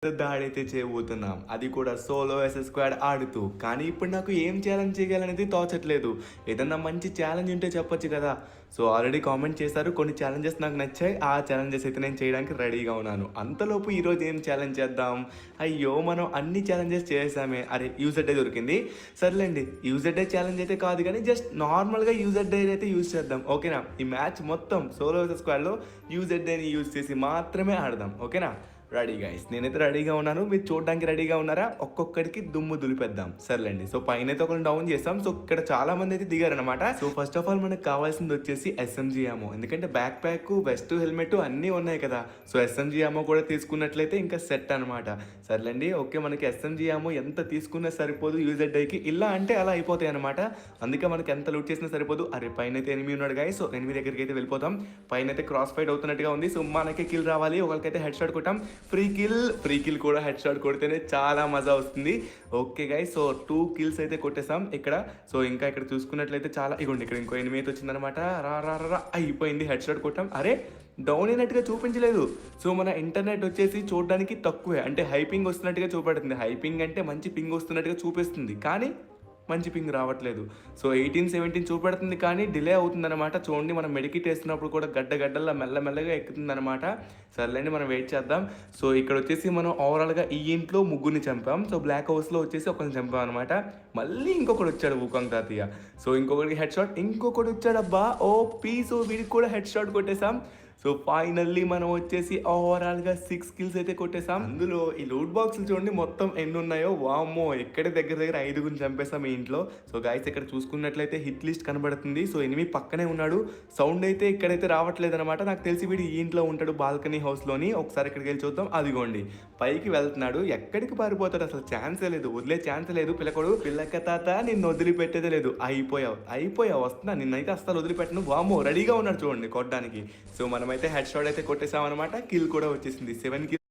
దాడైతే చేయబోతున్నాం. అది కూడా సోలో వర్సెస్ స్క్వాడ్ ఆడుతూ. కానీ ఇప్పుడు నాకు ఏం ఛాలెంజ్ చేయాలనేది తోచట్లేదు. ఏదన్నా మంచి ఛాలెంజ్ ఉంటే చెప్పొచ్చు కదా! సో ఆల్రెడీ కామెంట్ చేశారు. కొన్ని ఛాలెంజెస్ నాకు నచ్చాయి. ఆ ఛాలెంజెస్ అయితే నేను చేయడానికి రెడీగా ఉన్నాను. అంతలోపు ఈరోజు ఏం ఛాలెంజ్ చేద్దాం? అయ్యో! మనం అన్ని ఛాలెంజెస్ చేసామే. అరే! యూజర్ డే దొరికింది. సర్లేండి. యూజర్ డే ఛాలెంజ్ అయితే కాదు కానీ జస్ట్ నార్మల్‌గా యూజర్ డే అయితే యూజ్ చేద్దాం. ఓకేనా? ఈ మ్యాచ్ మొత్తం సోలో వర్సెస్ స్క్వాడ్‌లో యూజర్ డేని యూజ్ చేసి మాత్రమే ఆడదాం. ఓకేనా? రెడీ గైస్, నేనైతే రెడీగా ఉన్నాను. మీరు చూడడానికి రెడీగా ఉన్నారా? ఒక్కొక్కడికి దుమ్ము దులిపేద్దాం. సర్లేండి. సో పైన అయితే ఒకరిని డౌన్ చేస్తాం. సో ఇక్కడ చాలా మంది అయితే దిగారనమాట. సో ఫస్ట్ ఆఫ్ ఆల్ మనకు కావాల్సింది వచ్చేసి ఎస్ఎంజీ యామో. ఎందుకంటే బ్యాక్ ప్యాక్, వెస్ట్, హెల్మెట్ అన్నీ ఉన్నాయి కదా. సో ఎస్ఎంజీ యామో కూడా తీసుకున్నట్లయితే ఇంకా సెట్ అనమాట. సర్లేండి. ఓకే, మనకి ఎస్ఎంజీ యామో ఎంత తీసుకున్నా సరిపోదు యూజర్ డేకి. ఇలా అంటే అలా అయిపోతాయి అనమాట. అందుకే మనకి ఎంత లూట్ చేసినా సరిపోదు. అరే పైన అయితే ఎనిమిది ఉన్నాడు గైస్. సో ఎనిమిది దగ్గరికి అయితే వెళ్ళిపోతాం. పైన అయితే క్రాస్ ఫైట్ అవుతున్నట్టుగా ఉంది. సో మనకే కిల్ రావాలి. ఒకరికైతే హెడ్ షాట్ కొట్టాం. ఫ్రీ కిల్ కూడా హెడ్ షాట్ కొడితేనే చాలా మజా వస్తుంది. ఓకే గైస్, సో 2 కిల్స్ అయితే కొట్టేసాం ఇక్కడ. సో ఇంకా ఇక్కడ చూసుకున్నట్లయితే చాలా ఇగోండి, ఇక్కడ ఇంకో ఎనిమిది అయితే వచ్చిందనమాట. రా అయిపోయింది, హెడ్ షాట్ కొట్టాం. అరే డౌన్ అయినట్టుగా చూపించలేదు. సో మన ఇంటర్నెట్ వచ్చేసి చూడడానికి తక్కువే, అంటే హైపింగ్ వస్తున్నట్టుగా చూపెడుతుంది. హైపింగ్ అంటే మంచి పింగ్ వస్తున్నట్టుగా చూపిస్తుంది, కానీ మంచి పింగ్ రావట్లేదు. సో 18-17 చూపెడుతుంది, కానీ డిలే అవుతుందన్నమాట. చూడండి, మనం మెడికిట్ వేస్తున్నప్పుడు కూడా గడ్డల్లా మెల్లమెల్లగా ఎక్కుతుందన్నమాట. సర్లేండి, మనం వెయిట్ చేద్దాం. సో ఇక్కడ వచ్చేసి మనం ఓవరాల్గా ఈ ఇంట్లో ముగ్గురిని చంపాం. సో బ్లాక్ హౌస్లో వచ్చేసి ఒకరిని చంపాం అనమాట. మళ్ళీ ఇంకొకటి వచ్చాడు వుకాంగ్ తాతయ్య. సో ఇంకొకటికి హెడ్ షాట్, ఇంకొకటి వచ్చాడు అబ్బా ఓపీ. సో వీడికి కూడా హెడ్ షాట్ కొట్టేసాం. సో ఫైనల్లీ మనం వచ్చేసి ఓవరాల్గా 6 కిల్స్ అయితే కొట్టేసాం. అందులో ఈ లూట్ బాక్సులు చూడండి మొత్తం ఎన్ని ఉన్నాయో. వామ్మో, ఎక్కడ దగ్గర 5గురిని చంపేసాం ఈ ఇంట్లో. సో గాయస్, ఇక్కడ చూసుకున్నట్లయితే హిట్ లిస్ట్ కనబడుతుంది. సో ఎనిమిది పక్కనే ఉన్నాడు. సౌండ్ అయితే ఇక్కడైతే రావట్లేదు అనమాట. నాకు తెలిసి వీడు ఈ ఇంట్లో ఉంటాడు, బాల్కనీ హౌస్లోని. ఒకసారి ఇక్కడికి వెళ్ళి చూద్దాం. అదిగోండి, పైకి వెళ్తున్నాడు. ఎక్కడికి పారిపోతాడు? అసలు ఛాన్సే లేదు, వదిలే ఛాన్సే లేదు. పిల్లక తాత నిన్ను వదిలిపెట్టేదే లేదు. అయిపోయావు వస్తున్నా, నిన్నైతే అసలు వదిలిపెట్టను. వామ్మో, రెడీగా ఉన్నాడు చూడండి కొట్టడానికి. సో మనమైతే హెడ్ షాట్ అయితే కొట్టేసాం అనమాట. కిల్ కూడా వచ్చేసింది. 7 కిల్.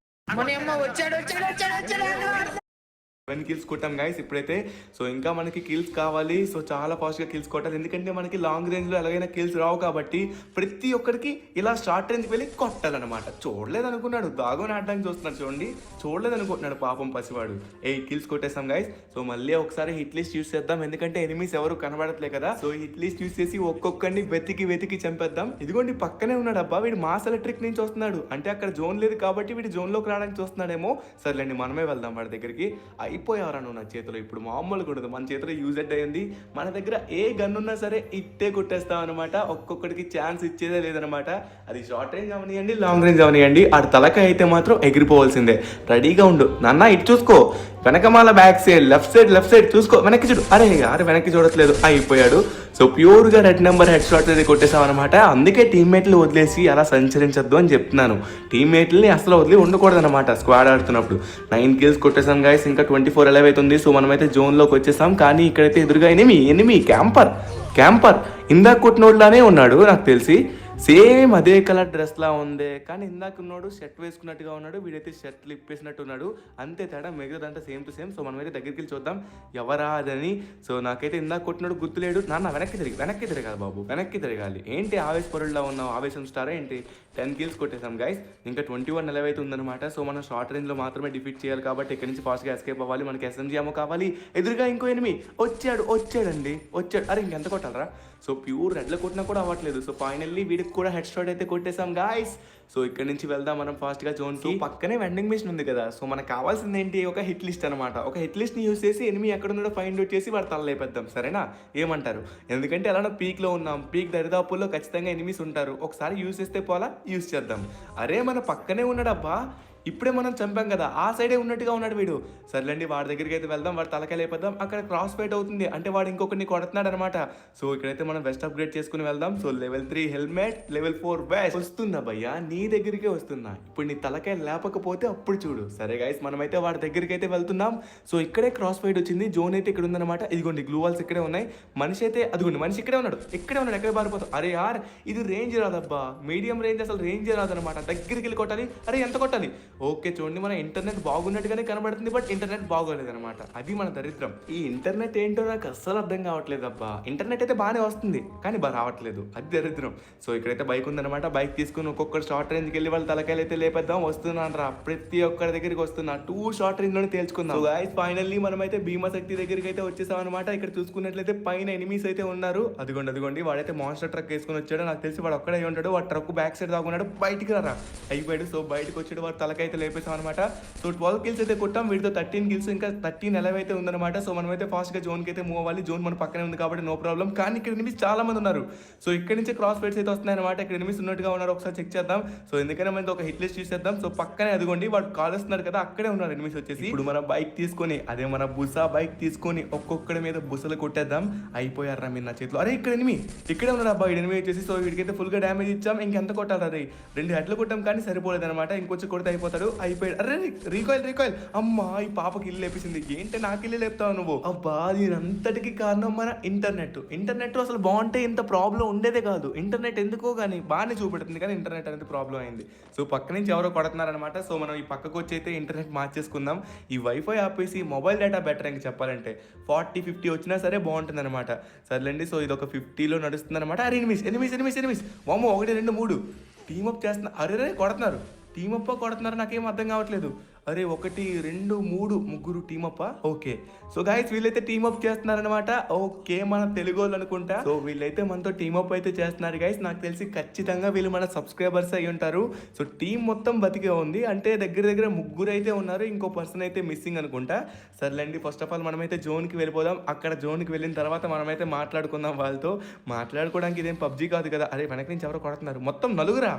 7 కిల్స్ కొట్టాం గైస్ ఇప్పుడైతే. సో ఇంకా మనకి కిల్స్ కావాలి. సో చాలా ఫాస్ట్గా కిల్స్ కొట్టాలి, ఎందుకంటే మనకి లాంగ్ రేంజ్లో ఎలాగైనా కిల్స్ రావు కాబట్టి ప్రతి ఒక్కరికి ఇలా షార్ట్ రేంజ్కి వెళ్ళి కొట్టాలన్నమాట. చూడలేదు అనుకున్నాడు, దాగోని ఆడడానికి చూస్తున్నాడు. చూడండి, చూడలేదు అనుకుంటున్నాడు పాపం పసివాడు. 8 కిల్స్ కొట్టేసాం గైస్. సో మళ్ళీ ఒకసారి హిట్ లిస్ట్ యూస్ చేద్దాం, ఎందుకంటే ఎనిమీస్ ఎవరు కనబడట్లే కదా. సో హిట్ లిస్ట్ యూస్ చేసి ఒక్కొక్కరిని వెతికి చంపేద్దాం. ఇదిగోండి పక్కనే ఉన్నాడు అబ్బా, వీడు మాస్ ఎలక్ట్రిక్ నుంచి వస్తున్నాడు. అంటే అక్కడ జోన్ లేదు కాబట్టి వీడు జోన్లోకి రావడానికి చూస్తున్నాడేమో. సర్లేండి, మనమే వెళ్దాం వాడి దగ్గరికి. అయిపోయావరా నువ్వు నా చేతిలో. ఇప్పుడు మామూలు కూడదు, మన చేతిలో యూజెడ్ అయ్యింది. మన దగ్గర ఏ గన్ ఉన్నా సరే ఇట్టే కొట్టేస్తాం అనమాట. ఒక్కొక్కడికి ఛాన్స్ ఇచ్చేదే లేదనమాట. అది షార్ట్ రేంజ్ అవనియండి, లాంగ్ రేంజ్ అవనియండి. ఆడు తలకాయ అయితే మాత్రం ఎగిరిపోవాల్సిందే. రెడీగా ఉండు నాన్న. ఇటు చూసుకో, వెనకమాల బ్యాక్ సైడ్, లెఫ్ట్ సైడ్ చూసుకో. వెనక్కి చూడు. అరే వెనక్కి చూడట్లేదు. అయిపోయాడు. సో ప్యూర్గా రెడ్ నెంబర్ హెడ్ షాట్ అయితే కొట్టేసాం అనమాట. అందుకే టీమ్మేట్లు వదిలేసి అలా సంచరించద్దు అని చెప్తున్నాను. టీమ్మేట్లని అసలు వదిలి ఉండకూడదు అనమాట స్క్వాడ్ ఆడుతున్నప్పుడు. 9 కిల్స్ కొట్టేసాం గైస్. ఇంకా 24 ఎలా అవుతుంది. సో మనమైతే జోన్లోకి వచ్చేసాం. కానీ ఇక్కడైతే ఎదురుగా ఎనిమి క్యాంపర్ ఇందాక కొట్టినోడ్లానే ఉన్నాడు నాకు తెలిసి. సేమ్ అదే కలర్ డ్రెస్లా ఉంది, కానీ ఇందాక ఉన్నాడు షర్ట్ వేసుకున్నట్టుగా ఉన్నాడు, వీడైతే షర్ట్లు ఇప్పేసినట్టు ఉన్నాడు. అంతే తేడా, మిగతాదంతా సేమ్ టు సేమ్. సో మనమైతే దగ్గరికి వెళ్ళి చూద్దాం ఎవరా అదని. సో నాకైతే ఇందాక కొట్టినాడు గుర్తులేడు. నాన్న వెనక్కి తిరగాలి బాబు, వెనక్కి తిరగాలి. ఏంటి ఆవేశపరుడులా ఉన్నావు? ఆవేశం స్టారా ఏంటి? 10 కిల్స్ కొట్టేసాం గైస్. ఇంకా 21 ఎలా అయితే ఉందన్నమాట. సో మనం షార్ట్ రేంజ్లో మాత్రమే డిఫీట్ చేయాలి కాబట్టి ఇక్కడి నుంచి ఫాస్ట్గా ఎస్కేప్ అవ్వాలి. మనకి ఎస్ఎంజీ ఏమో కావాలి. ఎదురుగా ఇంకో ఎనిమి వచ్చాడు. అరే ఇంకెంత కొట్టాలరా? సో ప్యూర్ రెడ్లో కొట్టినా కూడా అవ్వట్లేదు. సో ఫైనల్లీ వీడికి కూడా హెడ్ షాట్ అయితే కొట్టేసాం గాయస్. సో ఇక్కడ నుంచి వెళ్దాం మనం ఫాస్ట్గా జోన్కి. పక్కనే వెండింగ్ మిషన్ ఉంది కదా. సో మనకు కావాల్సింది ఏంటి? ఒక హిట్ లిస్ట్ అనమాట. ఒక హిట్ లిస్ట్ని యూస్ చేసి ఎనిమి ఎక్కడ ఉన్నాడో ఫైండ్ అవుట్ చేసి వాడు తలలేపేద్దాం, సరేనా? ఏమంటారు? ఎందుకంటే ఎలానో పీక్లో ఉన్నాం, పీక్ దరిదాపుల్లో ఖచ్చితంగా ఎనిమిస్ ఉంటారు. ఒకసారి యూస్ చేస్తే పోలా, యూస్ చేద్దాం. అరే మన పక్కనే ఉన్నాడబ్బా, ఇప్పుడే మనం చంపాం కదా, ఆ సైడే ఉన్నట్టుగా ఉన్నాడు వీడు. సర్లేండి, వాడి దగ్గరికి అయితే వెళ్దాం. వాడు తలకాయ లేపేద్దాం. అక్కడ క్రాస్ ఫైట్ అవుతుంది, అంటే వాడు ఇంకొకరిని కొడుతున్నాడు అనమాట. సో ఇక్కడైతే మనం వెస్ట్ అప్గ్రేడ్ చేసుకుని వెళ్దాం. So level 3 helmet, level 4 west. వస్తున్నా భయ్యా, నీ దగ్గరికే వస్తున్నా. ఇప్పుడు నీ తలకాయ లేపకపోతే అప్పుడు చూడు. సరే గైస్, మనమైతే వాడి దగ్గరికి అయితే వెళ్తున్నాం. సో ఇక్కడే క్రాస్ ఫైట్ వచ్చింది. జోన్ అయితే ఇక్కడ ఉందన్నమాట. ఇదిగోండి గ్లూ వాల్స్ ఇక్కడే ఉన్నాయి. మనిషి అయితే అదిగోండి, మనిషి ఇక్కడే ఉన్నాడు. ఎక్కడ పారిపోతాం? అరే యార్, ఇది రేంజ్ రాదబ్బా, మీడియం రేంజ్. అసలు రేంజ్ రాదనమాట. దగ్గరికి వెళ్ళి కొట్టాలి. అరే ఎంత కొట్టాలి? ఓకే చూడండి, మన ఇంటర్నెట్ బాగున్నట్టుగానే కనబడుతుంది, బట్ ఇంటర్నెట్ బాగోలేదు అనమాట. అది మన దరిద్రం. ఈ ఇంటర్నెట్ ఏంటో నాకు అస్సలు అర్థం కావట్లేదు అబ్బా. ఇంటర్నెట్ అయితే బాగానే వస్తుంది, కానీ రావట్లేదు, అది దరిద్రం. సో ఇక్కడైతే బైక్ ఉందన్నమాట. బైక్ తీసుకుని ఒక్కొక్కరు షార్ట్ రేంజ్కి వెళ్ళి వాళ్ళ తలకాయలు అయితే లేపేద్దాం. వస్తున్నాను రా, ప్రతి ఒక్కరి దగ్గరికి వస్తున్నా. 2 షార్ట్ రేంజ్ లోనే తేల్చుకుందాం. సో గైస్ ఫైనల్లీ మనమైతే భీమాశక్తి దగ్గరికి అయితే వచ్చేసాం అనమాట. ఇక్కడ చూసుకున్నట్లయితే పైన ఎనిమీస్ అయితే ఉన్నారు. అదిగోండి వాడైతే మాన్స్టర్ ట్రక్ వేసుకుని వచ్చాడు. నాకు తెలిసి వాడు ఒక్కడే ఉంటాడు. వాడు ట్రక్ బ్యాక్ సైడ్ దాగున్నాడు. బయటికి రా అయిపోయాడు. సో బయటకు వచ్చాడు, వాడు తలకైతే లేపేసాం అనమాట. సో 12 కిల్స్ అయితే కొట్టాం. వీటితో 13 కిల్స్, ఇంకా 13 11 అయితే ఉందన్నమాట. సో మనమైతే ఫాస్ట్ గా జోన్కి అయితే మూవ్ అవ్వాలి. జోన్ మన పక్కనే ఉంది కాబట్టి నో ప్రాబ్లం. కానీ ఇక్కడ ఎనిమిస్ చాలా మంది ఉన్నారు. సో ఇక్కడ నుంచి క్రాస్ ఫైట్స్ అయితే వస్తున్నాయి అనమాట. ఇక్కడ ఎనిమిస్ ఉన్నట్టుగా ఉన్నారు, ఒకసారి చెక్ చేద్దాం. సో ఎందుకైనా మనకి ఒక హిట్ లిస్ట్ చూసేద్దాం. సో పక్కనే అదిగోండి వాడు కాలుస్తున్నారు కదా, అక్కడే ఉన్నారు ఎనిమిస్ వచ్చేసి. ఇప్పుడు మన బైక్ తీసుకొని, అదే మన బుసా బైక్ తీసుకొని ఒక్కొక్కడి మీద బుసలు కొట్టేద్దాం. అయిపోయారా మీరు నా చేతిలో. అరే ఇక్కడ ఎనిమి ఇక్కడే ఉన్నాడు అబ్బా. ఎనిమి వచ్చేసి సో వీడికైతే ఫుల్ గా డ్యామేజ్ ఇచ్చాం. ఇంకెంత కొట్టాలి? అరే 2 హెడ్లు కొట్టాం కానీ సరిపోలేదు అనమాట. ఇంకొంచెం కొడితే అయిపోతాడు. అయిపోయాడు. అరే రీకాయిల్ అమ్మా, ఈ పాపకి ఇల్లు లేపేసింది. ఏంటి నాకు ఇల్లు లేపుతావు నువ్వు? అబ్బా దీనంతటికి కారణం మన ఇంటర్నెట్ అసలు బాగుంటే ఇంత ప్రాబ్లం ఉండేదే కాదు. ఇంటర్నెట్ ఎందుకో కానీ బాగానే చూపెడుతుంది, కానీ ఇంటర్నెట్ అనేది ప్రాబ్లం అయింది. సో పక్క నుంచి ఎవరో కొడుతున్నారనమాట. సో మనం ఈ పక్కకు వచ్చి అయితే ఇంటర్నెట్ మార్చేసుకుందాం. ఈ వైఫై ఆపేసి మొబైల్ డేటా బెటర్ ఇంక చెప్పాలంటే 40-50 వచ్చినా సరే బాగుంటుంది అనమాట. సర్లేండి. సో ఇది ఒక 50లో నడుస్తుంది అనమాట. అరే ఎనిమిస్ వామ్మో 1 2 3 టీమప్ చేస్తున్నా. అరే కొడుతున్నారు, టీమప్ కొడుతున్నారు, నాకేం అర్థం కావట్లేదు. అరే 1 2 3 ముగ్గురు టీమప్. ఓకే సో గైస్ వీళ్ళైతే టీమప్ చేస్తున్నారనమాట. ఓకే మన తెలుగు వాళ్ళు అనుకుంటా. సో వీళ్ళైతే మనతో టీమప్ అయితే చేస్తున్నారు గైస్. నాకు తెలిసి ఖచ్చితంగా వీళ్ళు మన సబ్స్క్రైబర్స్ అయి ఉంటారు. సో టీం మొత్తం బతికే ఉంది, అంటే దగ్గర ముగ్గురు అయితే ఉన్నారు, ఇంకో పర్సన్ అయితే మిస్సింగ్ అనుకుంటా. సర్లేండి, ఫస్ట్ ఆఫ్ ఆల్ మనమైతే జోన్కి వెళ్ళిపోదాం. అక్కడ జోన్కి వెళ్ళిన తర్వాత మనమైతే మాట్లాడుకుందాం వాళ్ళతో. మాట్లాడుకోవడానికి ఇదేం పబ్జీ కాదు కదా. అరే వెనక నుంచి ఎవరో కొడుతున్నారు. మొత్తం నలుగురా?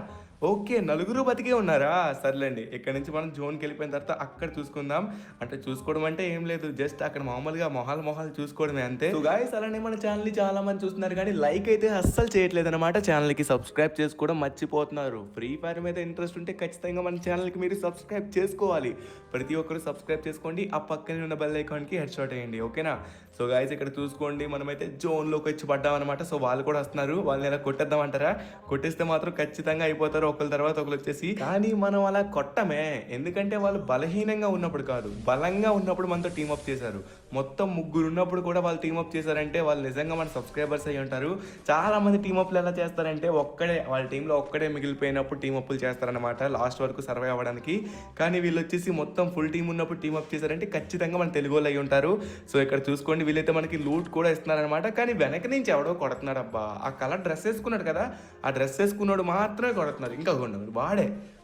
ఓకే నలుగురు బతికే ఉన్నారా? సర్లేండి, ఇక్కడ నుంచి మనం జోన్కి వెళ్ళిపోయిన తర్వాత అక్కడ చూసుకుందాం. అంటే చూసుకోవడం అంటే ఏం లేదు, జస్ట్ అక్కడ మామూలుగా మొహాలు చూసుకోవడమే అంతే. సో గాయ్స్ అలానే మన ఛానల్ని చాలా మంది చూస్తున్నారు కానీ లైక్ అయితే అస్సలు చేయట్లేదు అనమాట. ఛానల్కి సబ్స్క్రైబ్ చేసుకోవడం మర్చిపోతున్నారు. ఫ్రీ ఫైర్ మీద ఇంట్రెస్ట్ ఉంటే ఖచ్చితంగా మన ఛానల్కి మీరు సబ్స్క్రైబ్ చేసుకోవాలి. ప్రతి ఒక్కరు సబ్స్క్రైబ్ చేసుకోండి. ఆ పక్కనే ఉన్న బెల్ ఐకాన్కి హెడ్ షాట్ వేయండి, ఓకేనా? సో గాయ్స్ ఇక్కడ చూసుకోండి, మనమైతే జోన్లోకి వచ్చి పడ్డాం అనమాట. సో వాళ్ళు కూడా వస్తున్నారు. వాళ్ళని ఎలా కొట్టేద్దాం అంటారా? కొట్టేస్తే మాత్రం ఖచ్చితంగా అయిపోతారు ఒకరి తర్వాత ఒకరు వచ్చేసి. కానీ మనం అలా కొట్టమే, ఎందుకంటే వాళ్ళు బలహీనంగా ఉన్నప్పుడు కాదు, బలంగా ఉన్నప్పుడు మనతో టీమప్ చేశారు. మొత్తం ముగ్గురు ఉన్నప్పుడు కూడా వాళ్ళు టీమప్ చేశారంటే వాళ్ళు నిజంగా మన సబ్స్క్రైబర్స్ అయ్యి ఉంటారు. చాలా మంది టీమప్లు ఎలా చేస్తారంటే వాళ్ళ టీంలో ఒక్కడే మిగిలిపోయినప్పుడు టీమప్లు చేస్తారనమాట లాస్ట్ వరకు సర్వైవ్ అవ్వడానికి. కానీ వీళ్ళు వచ్చేసి మొత్తం ఫుల్ టీం ఉన్నప్పుడు టీమప్ చేశారంటే ఖచ్చితంగా మన తెలుగు వాళ్ళు అయ్యి ఉంటారు. సో ఇక్కడ చూసుకోండి, వీళ్ళైతే మనకి లూట్ కూడా ఇస్తున్నారనమాట. కానీ వెనక నుంచి ఎవడో కొడుతున్నాడు అబ్బా. ఆ కలర్ డ్రెస్ వేసుకున్నాడు కదా, ఆ డ్రెస్ వేసుకున్నాడు మాత్రమే కొడుతున్నారు. ఇంకా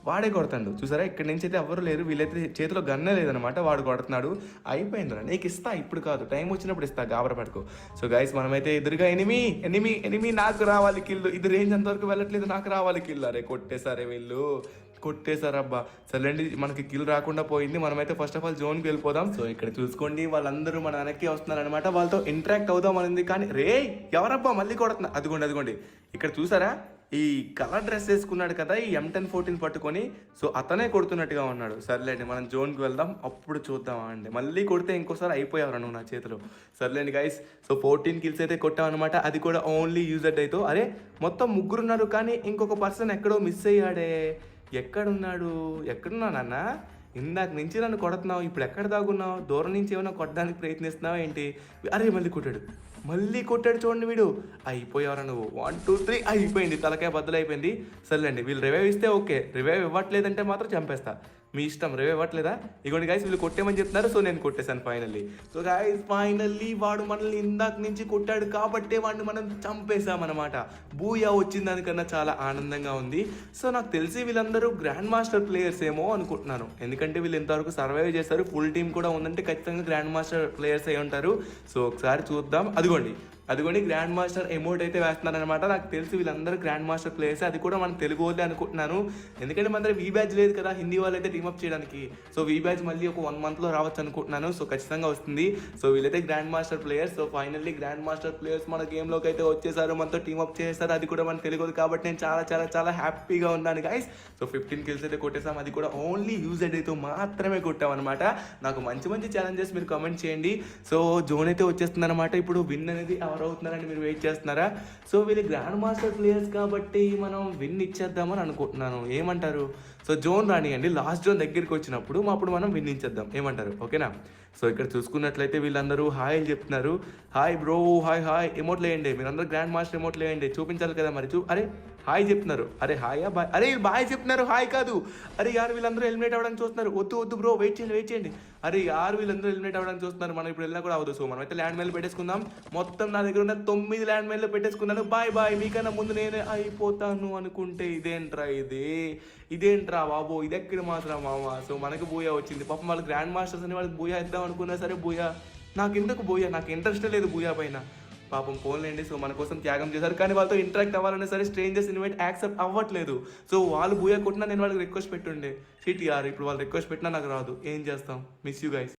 వాడే కొడతాడు చూసారా. ఇక్కడ నుంచి అయితే ఎవరు లేరు, వీళ్ళైతే చేతిలో గన్నే లేదనమాట. వాడు కొడుతున్నాడు. అయిపోయిందిరా, నీకు ఇస్తా, ఇప్పుడు కాదు, టైం వచ్చినప్పుడు ఇస్తా, గాబర పడుకో. సో గైస్ మనమైతే ఎదురుగా ఎనిమి నాకు రావాలి కిల్లు. ఇది రేంజ్ అంతవరకు వెళ్ళట్లేదు, నాకు రావాలి కిల్లు. అరే కొట్టేసారే వీళ్ళు, కొట్టేశారబ్బా. సరేండి, మనకి కిల్ రాకుండా పోయింది. మనమైతే ఫస్ట్ ఆఫ్ ఆల్ జోన్కి వెళ్ళిపోదాం. సో ఇక్కడ చూసుకోండి, వాళ్ళందరూ మన వెనక్కి వస్తున్నారు అనమాట. వాళ్ళతో ఇంటరాక్ట్ అవుదాం అనేది. కానీ రే ఎవరబ్బా మళ్ళీ కొడుతున్నా? అదిగోండి ఇక్కడ చూసారా, ఈ కలర్ డ్రెస్ వేసుకున్నాడు కదా, ఈ M1014 పట్టుకొని. సో అతనే కొడుతున్నట్టుగా ఉన్నాడు. సర్లేండి మనం జోన్కి వెళ్దాం, అప్పుడు చూద్దామా అండి. మళ్ళీ కొడితే ఇంకోసారి అయిపోయావు నువ్వు నా చేతిలో. సర్లేండి గైస్, సో 14 కిల్స్ అయితే కొట్టామన్నమాట. అది కూడా ఓన్లీ యూజర్ అయితే. అరే మొత్తం ముగ్గురున్నారు, కానీ ఇంకొక పర్సన్ ఎక్కడో మిస్ అయ్యాడే. ఎక్కడున్నావు నాన్న? ఇందాక నుంచి నన్ను కొడుతున్నావు, ఇప్పుడు ఎక్కడ దాగున్నావు? దూరం నుంచి ఏమైనా కొట్టడానికి ప్రయత్నిస్తున్నావా ఏంటి? అరే మళ్ళీ కొట్టాడు చూడండి వీడు. అయిపోయావరా నువ్వు. 1 2 3 అయిపోయింది, తలకాయ బద్దలైపోయింది. సర్లేండి, వీళ్ళు రివైవ్ ఇస్తే ఓకే, రివైవ్ ఇవ్వట్లేదంటే మాత్రం చంపేస్తా. మీ ఇష్టం, రివైవ్ ఇవ్వట్లేదా? ఇగోండి గైస్ వీళ్ళు కొట్టేమని చెప్తున్నారు. సో నేను కొట్టేశాను ఫైనల్లీ. సో గైస్ ఫైనల్లీ వాడు మనల్ని ఇందాక నుంచి కొట్టాడు కాబట్టే వాడిని మనం చంపేశామన్నమాట. బూయా వచ్చింది దానికన్నా చాలా ఆనందంగా ఉంది. సో నాకు తెలిసి వీళ్ళందరూ గ్రాండ్ మాస్టర్ ప్లేయర్స్ ఏమో అనుకుంటున్నాను, ఎందుకంటే వీళ్ళు ఇంతవరకు సర్వైవ్ చేస్తారు. ఫుల్ టీం కూడా ఉందంటే ఖచ్చితంగా గ్రాండ్ మాస్టర్ ప్లేయర్స్ అయి ఉంటారు. సో ఒకసారి చూద్దాం. అదిగోండి గ్రాండ్ మాస్టర్ ఎమోట్ అయితే వేస్తున్నారనమాట. నాకు తెలిసి వీళ్ళందరూ గ్రాండ్ మాస్టర్ ప్లేయర్స్. అది కూడా మన తెలుగు వాళ్ళే అనుకుంటున్నాను, ఎందుకంటే మన దగ్గర వీ బ్యాచ్ లేదు కదా హిందీ వాళ్ళు అయితే టీమప్ చేయడానికి. సో వీ బ్యాచ్ మళ్ళీ ఒక 1 monthలో రావచ్చు అనుకుంటున్నాను. సో ఖచ్చితంగా వస్తుంది. సో వీళ్ళైతే grand master players. So finally grand master players మన గేమ్లోకి అయితే వచ్చేసారు, మనతో టీమప్ చేస్తారు. అది కూడా మన తెలుగు కాబట్టి నేను చాలా చాలా చాలా హ్యాపీగా ఉన్నాను గైస్. సో 15 కిల్స్ అయితే కొట్టేసాం, అది కూడా ఓన్లీ యూజర్ అయితే మాత్రమే కొట్టామన్నమాట. నాకు మంచి ఛాలెంజెస్ మీరు కామెంట్ చేయండి. సో జోన్ అయితే వచ్చేస్తుంది అనమాట. ఇప్పుడు విన్ అనేది ఎవరు అవుతున్నారని మీరు వెయిట్ చేస్తున్నారా? సో వీళ్ళు గ్రాండ్ మాస్టర్ ప్లేయర్స్ కాబట్టి మనం విన్ ఇచ్చేద్దామని అనుకుంటున్నాను. ఏమంటారు? సో జోన్ రానియండి, లాస్ట్ జోన్ దగ్గరికి వచ్చినప్పుడు అప్పుడు మనం విన్ ఇచ్చేద్దాం. ఏమంటారు? ఓకేనా? సో ఇక్కడ చూసుకున్నట్లయితే వీళ్ళందరూ హాయ్ చెప్తున్నారు. హాయ్ బ్రో, హాయ్ హాయ్ ఎమోట్లు వేయండి, మీరందరూ గ్రాండ్ మాస్టర్ ఎమోట్లు వేయండి, చూపించాలి కదా మరి. అరే హాయ్ చెప్తున్నారు, అరే హాయా బాయ్, అరే బాయ్ చెప్తున్నారు, హాయ్ కాదు. అరే యార్ వీళ్ళందరూ ఎలిమినేట్ అవ్వడానికి చూస్తున్నారు, వద్దు వద్దు బ్రో, వెయిట్ చేయండి. అరే యార్ వీళ్ళందరూ ఎలిమినేట్ అవ్వడానికి చూస్తున్నారు, మనం ఇప్పుడు వెళ్ళినా కూడా అవ్వదు. సో మనం అయితే ల్యాండ్ మైల్ పెట్టేసుకుందాం. మొత్తం నా దగ్గర ఉన్న 9 ల్యాండ్ మైల్లో పెట్టేసుకున్నాను. బాయ్ బాయ్, మీకన్నా ముందు నేనే అయిపోతాను అనుకుంటే ఇదేంట్రా బాబో, ఇదెక్కడ మాత్రం మామ. సో మనకి బూయా వచ్చింది. పాపం వాళ్ళు గ్రాండ్ మాస్టర్స్ అని వాళ్ళకి బూయా ఇద్దాం అనుకున్నా సరే బూయా నాకు ఇంట్రెస్ట్ లేదు బూయా పైన. పాపం పోన్లేండి. సో మన కోసం త్యాగం చేశారు, కానీ వాళ్ళతో ఇంటరాక్ట్ అవ్వాలన్నా సరే స్ట్రేంజర్స్ ఇన్వైట్ యాక్సెప్ట్ అవ్వట్లేదు. సో వాళ్ళు బూయా కొట్టినా నేను వాళ్ళకి రిక్వెస్ట్ పెట్టుండే. షిట్ యార్, ఇప్పుడు వాళ్ళు రిక్వెస్ట్ పెట్టినా నాకు రాదు, ఏం చేస్తాం. Miss you guys.